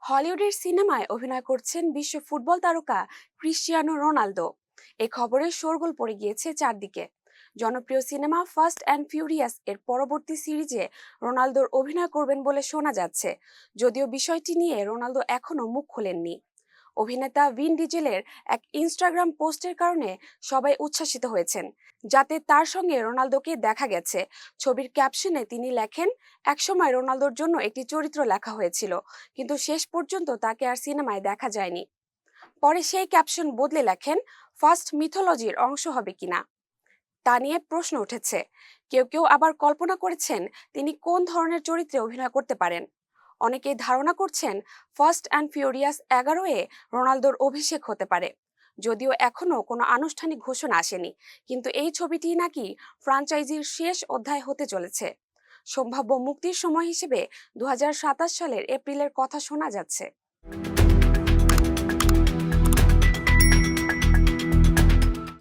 হলিউডের সিনেমায় অভিনয় করছেন বিশ্ব ফুটবল তারকা ক্রিস্টিয়ানো রোনালদো। এই খবরে শোরগোল পড়ে গিয়েছে চারদিকে। জনপ্রিয় সিনেমা ফাস্ট অ্যান্ড ফিউরিয়াস এর পরবর্তী সিরিজে রোনালদোর অভিনয় করবেন বলে শোনা যাচ্ছে, যদিও বিষয়টি নিয়ে রোনালদো এখনো মুখ খোলেননি। অভিনেতা ভিন ডিজেলের এক ইনস্টাগ্রাম পোস্টের কারণে সবাই উচ্ছ্বাসিত হয়েছেন, যাতে তার সঙ্গে রোনালদোকে দেখা গেছে। ছবির ক্যাপশনে তিনি লেখেন, একসময় রোনালদোর জন্য একটি চরিত্র লেখা হয়েছিল, কিন্তু শেষ পর্যন্ত তাকে আর সিনেমায় দেখা যায়নি। পরে সেই ক্যাপশন বদলে লেখেন, ফার্স্ট মিথোলজির অংশ হবে কিনা। তা নিয়ে প্রশ্ন উঠেছে। কেউ কেউ আবার কল্পনা করেছেন তিনি কোন ধরনের চরিত্রে অভিনয় করতে পারেন। অনেকেই ধারণা করছেন ফাস্ট অ্যান্ড ফিউরিয়াস 11-এ রোনালদোর অভিষেক হতে পারে। যদিও এখনো কোনো আনুষ্ঠানিক ঘোষণা আসেনি, কিন্তু এই ছবিটি নাকি ফ্র্যাঞ্চাইজির শেষ অধ্যায় হতে চলেছে। সম্ভাব্য মুক্তির সময় হিসেবে 2027 সালের এপ্রিলের কথা শোনা যাচ্ছে।